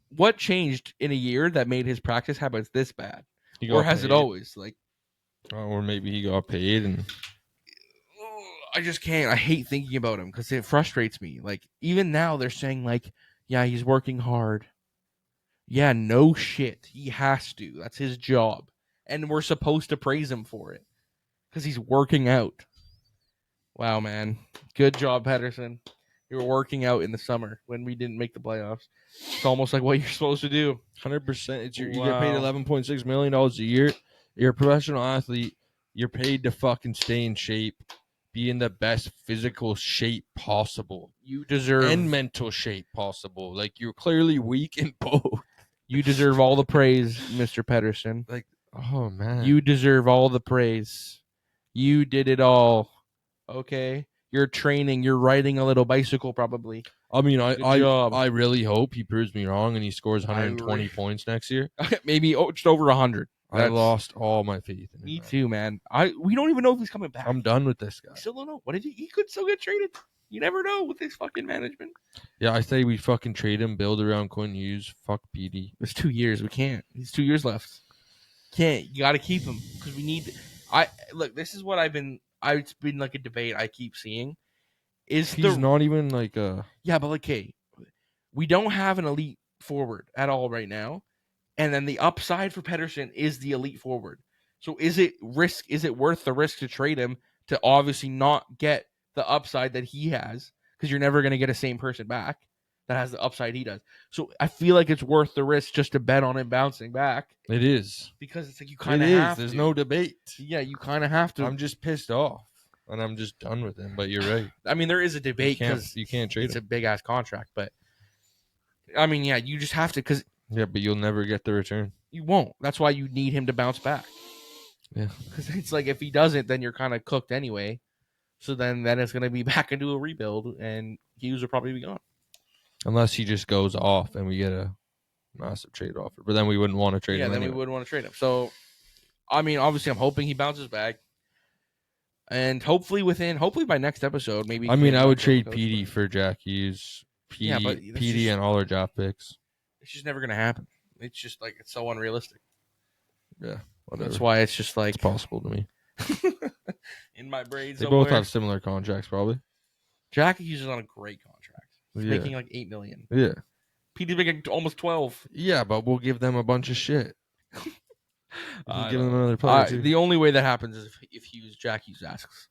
A: What changed in a year that made his practice habits this bad? Or has it always? Like,
B: or maybe he got paid and...
A: I just can't. I hate thinking about him because it frustrates me. Like, even now they're saying, like, yeah, he's working hard. Yeah, no shit. He has to. That's his job. And we're supposed to praise him for it because he's working out. Wow, man. Good job, Pettersson. You were working out in the summer when we didn't make the playoffs. It's almost like what you're supposed to do.
B: 100%. You get paid $11.6 million a year. You're a professional athlete. You're paid to fucking stay in shape. Be in the best physical shape possible.
A: You deserve...
B: And mental shape possible. Like, you're clearly weak in both.
A: You deserve all the praise, Mr. Pettersson.
B: Like, oh, man.
A: You deserve all the praise. You did it all. Okay? You're training. You're riding a little bicycle, probably.
B: I mean, I really hope he proves me wrong and he scores 120 points next year.
A: Maybe just over 100.
B: I lost all my faith in him.
A: Me too, man. We don't even know if he's coming back.
B: I'm done with this guy.
A: We still don't know. What if he could still get traded? You never know with this fucking management.
B: Yeah, I say we fucking trade him, build around Quinn Hughes. Fuck PD.
A: It's 2 years. We can't. He's 2 years left. Can't. You got to keep him because we need. Look. This is what I've been. It's been like a debate I keep seeing. He's
B: not even like a...
A: Yeah, but like, hey, we don't have an elite forward at all right now. And then the upside for Pettersson is the elite forward. So is it worth the risk to trade him to obviously not get the upside that he has? Because you're never going to get a same person back that has the upside he does. So I feel like it's worth the risk just to bet on him bouncing back.
B: It is.
A: Because it's like you kind of have to.
B: There's no debate.
A: Yeah, you kind of have to.
B: I'm just pissed off. And I'm just done with him. But you're right.
A: I mean, there is a debate because
B: you can't trade
A: it's
B: him.
A: a big-ass contract. But, I mean, yeah, you just have to because
B: Yeah, but you'll never get the return.
A: You won't. That's why you need him to bounce back.
B: Yeah.
A: Because it's like if he doesn't, then you're kind of cooked anyway. So then it's going to be back into a rebuild, and Hughes will probably be gone.
B: Unless he just goes off and we get a massive trade offer. But then we wouldn't want to trade him anyway.
A: Yeah, then we wouldn't want to trade him. So, I mean, obviously I'm hoping he bounces back. And hopefully by next episode, maybe.
B: I mean, I would trade Petey for Jack Hughes. Petey and all our draft picks.
A: It's just never going to happen. It's just like, it's so unrealistic.
B: Yeah, whatever.
A: That's why it's just like.
B: It's possible to me.
A: In my brain
B: They both have similar contracts, probably.
A: Jack Hughes is on a great contract. He's making like $8 million.
B: Yeah.
A: Petey's making almost 12.
B: Yeah, but we'll give them a bunch of shit. We'll give them another player too.
A: The only way that happens is if Jack Hughes asks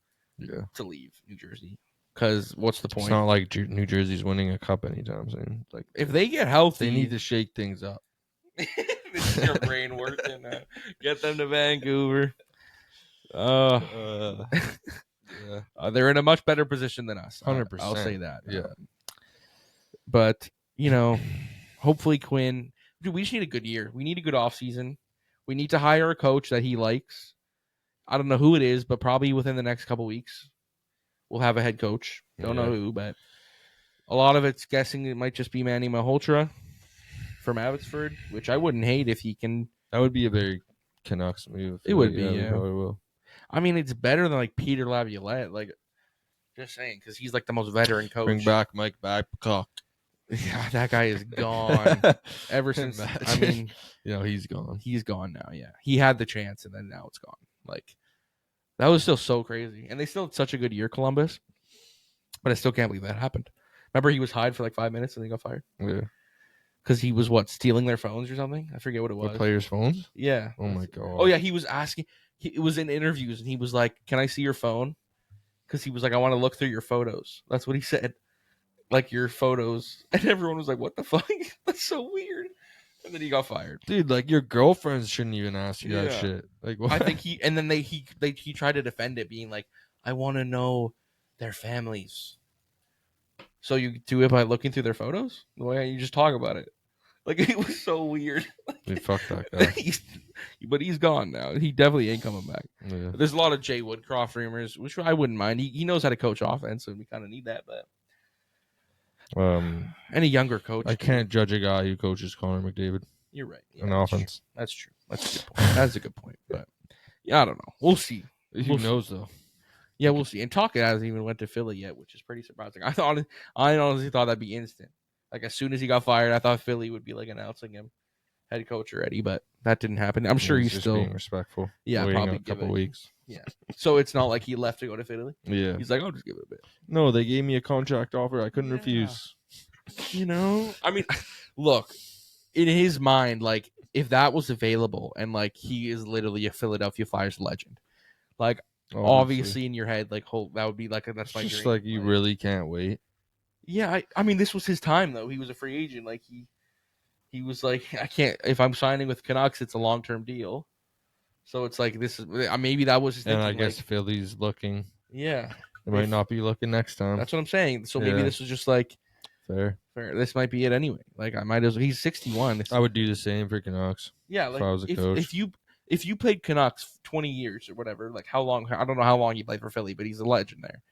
B: to
A: leave New Jersey. Because what's the point?
B: It's not like New Jersey's winning a cup anytime soon. Like
A: if they get healthy,
B: they need to shake things up.
A: This is your brain working. Get them to Vancouver. They're in a much better position than us.
B: 100%.
A: I'll say that.
B: Yeah.
A: But hopefully Quinn. Dude, we just need a good year. We need a good offseason. We need to hire a coach that he likes. I don't know who it is, but probably within the next couple weeks, we'll have a head coach. Don't know who, but a lot of it's guessing it might just be Manny Malhotra from Abbotsford, which I wouldn't hate if he can.
B: That would be a very Canucks move.
A: It would be, yeah.
B: Probably will.
A: I mean, it's better than like Peter Laviolette. Like, just saying, because he's like the most veteran coach.
B: Bring back Mike Babcock.
A: Yeah, that guy is gone. Ever since, I mean,
B: he's gone.
A: He's gone now. Yeah, he had the chance, and then now it's gone. Like, that was still so crazy, and they still had such a good year, Columbus. But I still can't believe that happened. Remember, he was hired for like 5 minutes, and then he got fired.
B: Yeah,
A: because he was stealing their phones or something. I forget what it was.
B: The players' phones?
A: Yeah.
B: Oh my god.
A: Oh yeah, he was asking. It was in interviews, and he was like, "Can I see your phone?" Because he was like, "I want to look through your photos." That's what he said. Like your photos, and everyone was like, "What the fuck? That's so weird." And then he got fired,
B: dude. Like your girlfriends shouldn't even ask you that shit. Like, what?
A: I think he tried to defend it, being like, "I want to know their families." So you do it by looking through their photos? The way you just talk about it, like it was so weird.
B: Dude, fuck that guy.
A: But he's gone now. He definitely ain't coming back.
B: Yeah.
A: There's a lot of Jay Woodcroft rumors, which I wouldn't mind. He knows how to coach offense, so we kind of need that. But any younger coach,
B: I can't judge a guy who coaches Connor McDavid.
A: You're right.
B: On offense.
A: That's true. That's a good point. That's a good point. But yeah, I don't know. We'll see.
B: Who knows though?
A: Yeah, we'll see. And Tocchet hasn't even went to Philly yet, which is pretty surprising. I honestly thought that'd be instant. Like as soon as he got fired, I thought Philly would be like announcing him head coach already, but that didn't happen. I'm sure he's
B: just
A: still
B: being respectful.
A: Yeah, probably
B: a couple weeks.
A: Yeah. So it's not like he left to go to Philly.
B: Yeah.
A: He's like, I'll just give it a bit.
B: No, they gave me a contract offer. I couldn't refuse.
A: I mean, look, in his mind, like if that was available and like he is literally a Philadelphia Flyers legend, like obviously in your head, like that would be like that's my
B: just
A: dream.
B: Like you really can't wait.
A: Yeah, I mean, this was his time though. He was a free agent. Like he was like, I can't. If I'm signing with Canucks, it's a long-term deal. So it's like this is maybe that was his thinking.
B: And I guess Philly's looking.
A: Yeah,
B: they might not be looking next time.
A: That's what I'm saying. So maybe this was just like
B: fair.
A: This might be it anyway. Like I might as well. He's 61.
B: I would do the same for Canucks.
A: Yeah, like
B: if I was a coach.
A: If you played Canucks 20 years or whatever, like how long? I don't know how long he played for Philly, but he's a legend there.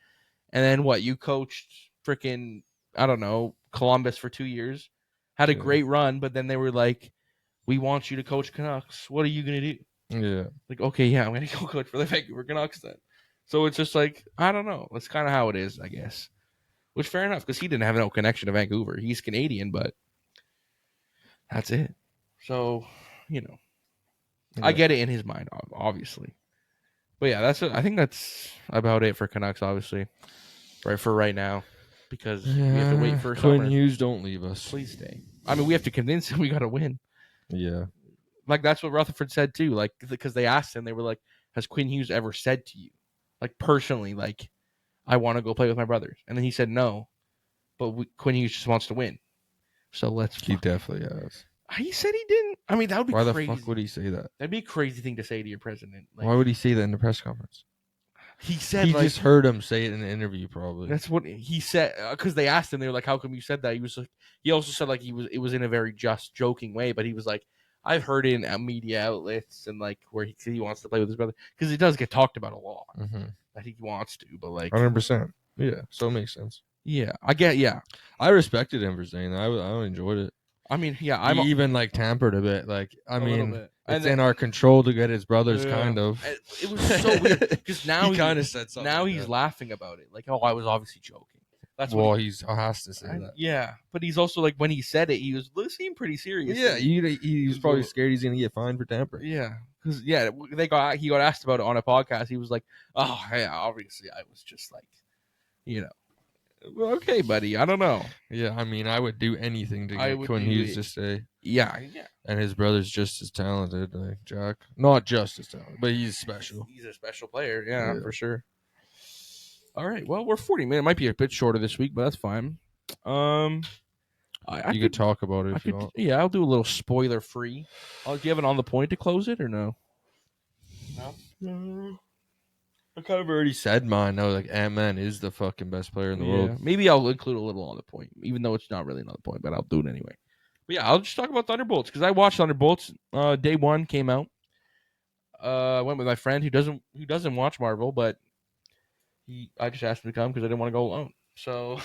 A: And then what? You coached freaking I don't know Columbus for 2 years, had a great run, but then they were like, "We want you to coach Canucks. What are you gonna do?"
B: Yeah.
A: Like okay, yeah, I'm gonna go coach for the Vancouver Canucks then. So it's just like I don't know. That's kind of how it is, I guess. Which fair enough, because he didn't have no connection to Vancouver. He's Canadian, but that's it. So, I get it in his mind, obviously. But yeah, I think that's about it for Canucks, obviously, right now, because we have to wait for
B: Quinn
A: summer.
B: Hughes, don't leave us.
A: Please stay. I mean, we have to convince him we got to win.
B: Yeah.
A: Like that's what Rutherford said too. Like because they asked him, they were like, "Has Quinn Hughes ever said to you, like personally, like?" I want to go play with my brothers. And then he said no, but Quinn Hughes just wants to win. So let's.
B: He definitely has.
A: He said he didn't. I mean, that would be crazy.
B: Why the fuck would he say that?
A: That'd be a crazy thing to say to your president.
B: Like, why would he say that in the press conference?
A: he said
B: he
A: like,
B: just heard him say it in an interview, probably.
A: That's what he said, because they asked him. They were like, "How come you said that?" He was like, he also said like it was in a very just, joking way, but he was like, "I've heard it in media outlets and like where he wants to play with his brother, because it does get talked about a lot that he wants to, but like
B: 100%. Yeah, so it makes sense.
A: Yeah, I get. Yeah,
B: I respected him for saying that. I enjoyed it.
A: I mean, yeah,
B: he even like tampered a bit. Like, I mean, it's in our control to get his brothers, kind of.
A: It was so weird because now
B: he kind of said something.
A: Now
B: like
A: he's
B: that.
A: laughing about it, like, "Oh, I was obviously joking." That's
B: well,
A: what
B: he has to say that.
A: Yeah, but he's also like, when he said it, he was seemed pretty serious.
B: Yeah, he was probably scared he's gonna get fined for tampering.
A: Yeah, because he got asked about it on a podcast. He was like, "Oh, yeah, obviously, I was just like, you know, well, okay, buddy. I don't know."
B: Yeah, I mean, I would do anything to get Quinn Hughes to stay.
A: Yeah.
B: And his brother's just as talented, like Jack. Not just as talented, but he's special.
A: He's a special player, yeah, for sure. All right, well, we're 40 minutes. It might be a bit shorter this week, but that's fine.
B: You could talk about it if you want.
A: Yeah, I'll do a little spoiler free. Do you have it on the point to close it or no?
B: No. I kind of already said mine. No, like Ant-Man is the fucking best player in the world.
A: Maybe I'll include a little on the point, even though it's not really on the point, but I'll do it anyway. But yeah, I'll just talk about Thunderbolts because I watched Thunderbolts. Day one came out. I went with my friend who doesn't watch Marvel, but I just asked him to come because I didn't want to go alone. So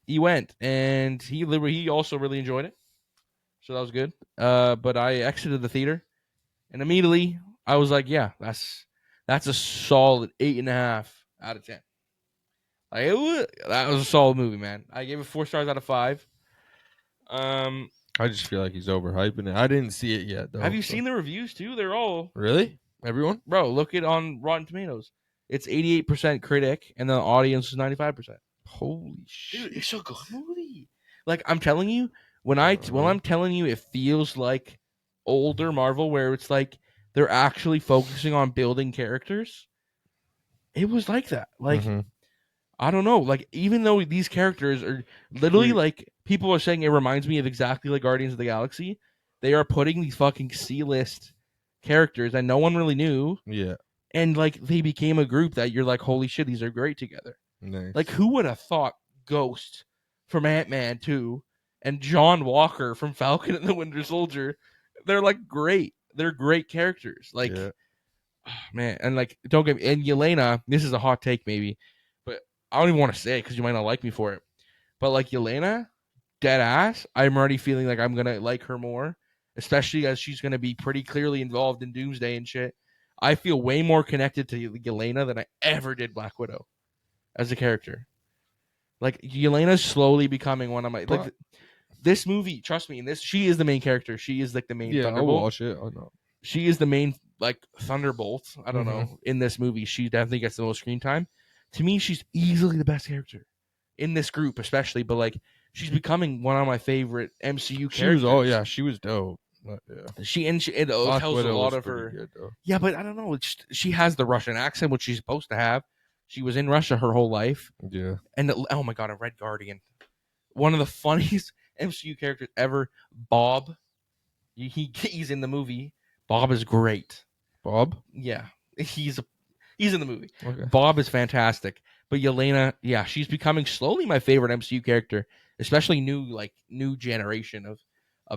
A: he went, and he also really enjoyed it. So that was good. But I exited the theater, and immediately I was like, "Yeah, that's a solid 8.5 out of 10." That was a solid movie, man. I gave it 4 stars out of 5.
B: I just feel like he's overhyping it. I didn't see it yet, though.
A: Have you seen the reviews too? They're all
B: really everyone,
A: bro. Look it on Rotten Tomatoes. It's 88% critic, and the audience is 95%.
B: Holy shit!
A: Dude, it's a good movie. Like, I'm telling you, when I'm telling you, it feels like older Marvel, where it's like they're actually focusing on building characters. It was like that. Like, I don't know. Like, even though these characters are literally like, people are saying it reminds me of exactly like Guardians of the Galaxy, they are putting these fucking C-list characters that no one really knew.
B: Yeah.
A: And like, they became a group that you're like, holy shit, these are great together.
B: Nice.
A: Like, who would have thought Ghost from Ant-Man 2 and John Walker from Falcon and the Winter Soldier? They're like great. They're great characters. Like, man, and like, don't get me. And Yelena, this is a hot take maybe, but I don't even want to say it because you might not like me for it. But like, Yelena, dead ass, I'm already feeling like I'm gonna like her more, especially as she's gonna be pretty clearly involved in Doomsday and shit. I feel way more connected to Yelena than I ever did Black Widow as a character. Like, Yelena's slowly becoming one of my like. This movie, trust me, in this, she is the main character. She is like the main Thunderbolt.
B: I'll watch it. I know.
A: She is the main like Thunderbolt. I don't know. In this movie, she definitely gets the most screen time. To me, she's easily the best character in this group, especially. But like, she's becoming one of my favorite MCU characters.
B: She was dope.
A: She it tells a lot of her.
B: Good,
A: yeah, but I don't know. She has the Russian accent, which she's supposed to have. She was in Russia her whole life.
B: Yeah.
A: And oh my god, a Red Guardian, one of the funniest MCU characters ever. Bob, he's in the movie. Bob is great.
B: Bob?
A: Yeah, he's in the movie.
B: Okay.
A: Bob is fantastic. But Yelena, yeah, she's becoming slowly my favorite MCU character, especially new generation of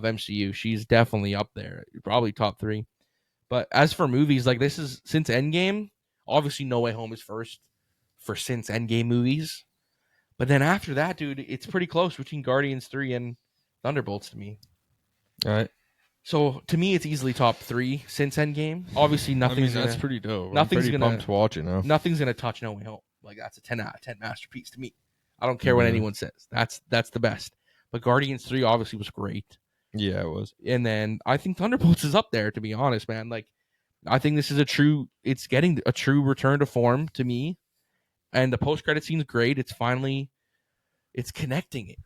A: MCU. She's definitely up there, probably top 3. But as for movies, like, this is since Endgame. Obviously, No Way Home is first for since Endgame movies. But then after that, dude, it's pretty close between Guardians 3 and Thunderbolts to me.
B: All right.
A: So to me, it's easily top 3 since Endgame. Obviously, nothing's
B: that's pretty dope.
A: Nothing's
B: I'm pretty pumped to watch it now.
A: Nothing's gonna touch No Way Home. Like, that's a 10 out of 10 masterpiece to me. I don't care what anyone says. That's the best. But Guardians 3 obviously was great.
B: Yeah, it was.
A: And then I think Thunderbolts is up there, to be honest, man. Like, I think this is it's getting a true return to form to me. And the post-credit scene is great. It's connecting it.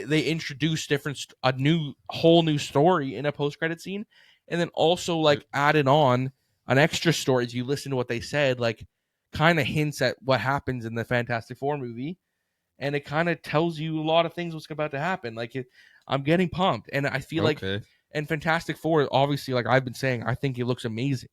A: They introduce a whole new story in a post-credit scene, and then also like added on an extra story as you listen to what they said, like kind of hints at what happens in the Fantastic Four movie, and it kind of tells you a lot of things what's about to happen. Like, I'm getting pumped, and I feel like, and Fantastic Four, obviously, like I've been saying, I think it looks amazing.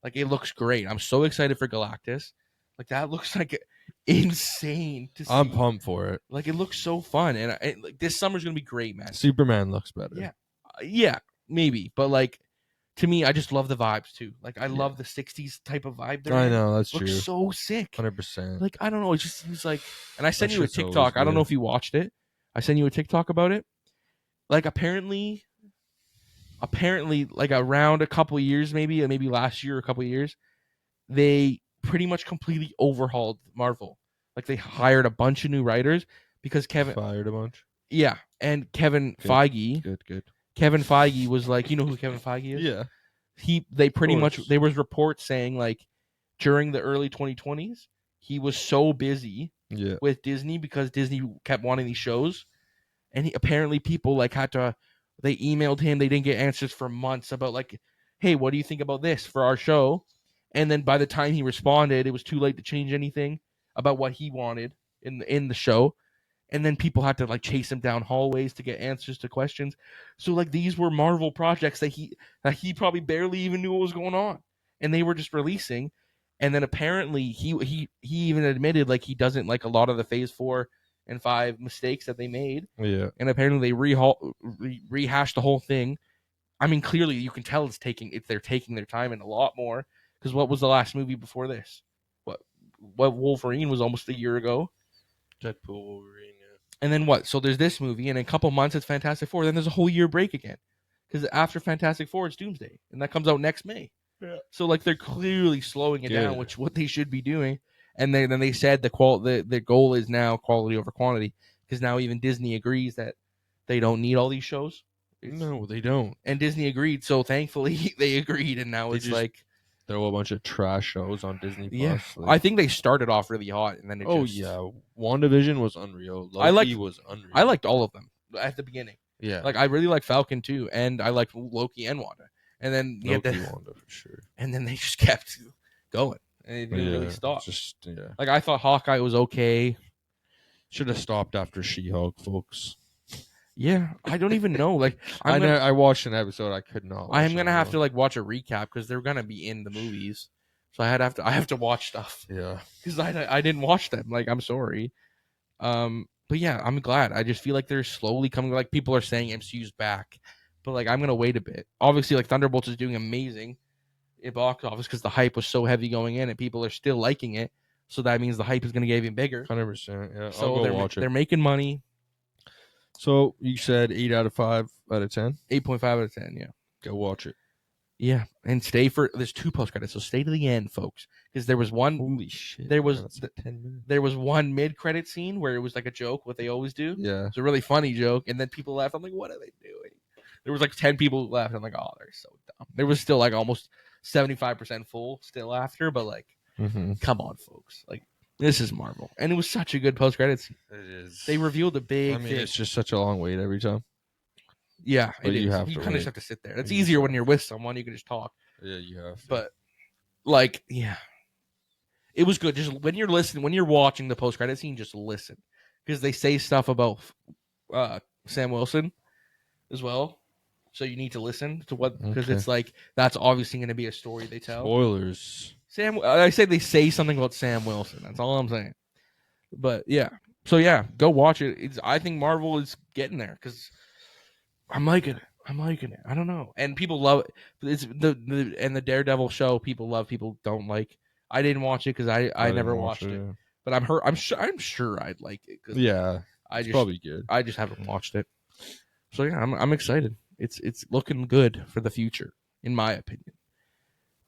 A: Like, it looks great. I'm so excited for Galactus. Like that looks like insane to see.
B: I'm pumped for it.
A: Like it looks so fun, and like this summer's gonna be great, man.
B: Superman looks better.
A: Yeah, yeah, maybe, but like to me, I just love the vibes too. Like I love the '60s type of vibe.
B: I know that's
A: looks
B: true.
A: So sick,
B: 100%.
A: Like I don't know, it just seems like. And I sent you a TikTok. I don't know if you watched it. I sent you a TikTok about it. Like apparently, like around a couple of years, maybe last year, a couple of years, they pretty much completely overhauled Marvel. Like they hired a bunch of new writers because Kevin
B: fired a bunch.
A: Yeah, and Kevin Feige.
B: Good.
A: Kevin Feige was like, you know who Kevin Feige is?
B: Yeah.
A: They pretty much, there was reports saying like during the early 2020s, he was so busy with Disney because Disney kept wanting these shows, and apparently people like they emailed him, they didn't get answers for months about like, hey, what do you think about this for our show? And then by the time he responded, it was too late to change anything about what he wanted in the show. And then people had to like chase him down hallways to get answers to questions. So like these were Marvel projects that he probably barely even knew what was going on, and they were just releasing. And then apparently he even admitted like he doesn't like a lot of the Phase 4 and 5 mistakes that they made.
B: Yeah.
A: And apparently they rehashed the whole thing. I mean, clearly you can tell they're taking their time and a lot more. Because what was the last movie before this? What Wolverine was almost a year ago.
B: Deadpool, Wolverine, yeah.
A: And then what? So there's this movie, and in a couple months it's Fantastic Four. Then there's a whole year break again, because after Fantastic Four it's Doomsday, and that comes out next May.
B: Yeah.
A: So like they're clearly slowing it down, which what they should be doing. And then they said the goal is now quality over quantity, because now even Disney agrees that they don't need all these shows.
B: No, they don't.
A: And Disney agreed, so thankfully they agreed, and now it's like
B: throw a bunch of trash shows on Disney Plus.
A: Yeah, I think they started off really hot, and then it
B: WandaVision was unreal. Loki was unreal.
A: I liked all of them at the beginning.
B: Yeah,
A: like I really liked Falcon too, and I liked Loki and Wanda. And then
B: Wanda for sure.
A: And then they just kept going, and it didn't really stop. Like I thought Hawkeye was okay.
B: Should have stopped after She-Hulk, folks.
A: Yeah, I don't even know. Like
B: I watched an episode. I could not.
A: I am gonna have to like watch a recap because they're gonna be in the movies, so I have to watch stuff.
B: Yeah,
A: because I didn't watch them. Like I'm sorry. But yeah, I'm glad. I just feel like they're slowly coming. Like people are saying MCU's back, but like I'm gonna wait a bit. Obviously, like Thunderbolts is doing amazing in box office because the hype was so heavy going in, and people are still liking it. So that means the hype is gonna get even bigger.
B: 100%. Yeah.
A: So they're making money.
B: So you said 8 out of 5 out of 10?
A: 8.5 out of 10, yeah.
B: Go watch it.
A: Yeah, and there's 2 post credits, so stay to the end, folks. Because there was one.
B: Holy shit!
A: There was
B: 10 minutes.
A: There was one mid credit scene where it was like a joke, what they always do.
B: Yeah,
A: it's a really funny joke, and then people laughed. I'm like, what are they doing? There was like 10 people who laughed. I'm like, oh, they're so dumb. There was still like almost 75% full still after, but like, come on, folks, like. This is Marvel, and it was such a good post credits.
B: It is.
A: They revealed a big. thing.
B: It's just such a long wait every time.
A: Yeah,
B: but
A: you kind of just have to sit there. It's easier when you're with someone; you can just talk.
B: Yeah, you have to.
A: But like, yeah, it was good. Just when you're listening, when you're watching the post credit scene, just listen because they say stuff about Sam Wilson as well. So you need to listen to what because it's like that's obviously going to be a story they tell.
B: Spoilers.
A: I say they say something about Sam Wilson. That's all I'm saying. But yeah, so yeah, go watch it. I think Marvel is getting there because I'm liking it. I don't know, and people love it. It's the Daredevil show. People love. People don't like. I didn't watch it because I never watched it. Yeah. But I'm sure I'd like it.
B: Yeah, it's probably good.
A: I just haven't watched it. So yeah, I'm excited. It's looking good for the future, in my opinion.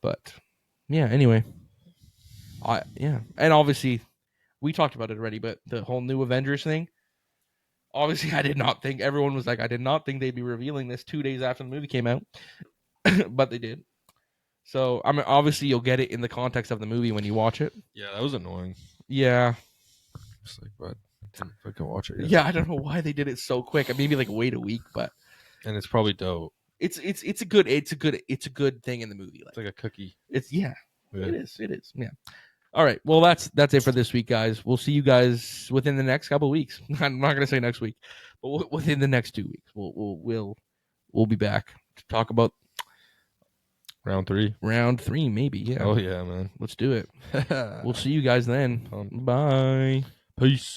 A: But. Yeah, anyway. And obviously, we talked about it already, but the whole new Avengers thing, obviously I did not think, everyone was like, I did not think they'd be revealing this 2 days after the movie came out, but they did. So, I mean, obviously you'll get it in the context of the movie when you watch it.
B: Yeah, that was annoying.
A: Yeah.
B: It's like, but I didn't fucking watch it yet.
A: Yeah, I don't know why they did it so quick. Maybe like wait a week, but.
B: And it's probably dope.
A: It's a good thing in the movie.
B: It's like a cookie.
A: Yeah. It is. Yeah. All right. Well, that's it for this week, guys. We'll see you guys within the next couple of weeks. I'm not gonna say next week, but within the next 2 weeks, we'll be back to talk about
B: Round 3.
A: Round 3, maybe. Yeah.
B: Oh, yeah, man.
A: Let's do it. We'll see you guys then. Bye.
B: Peace.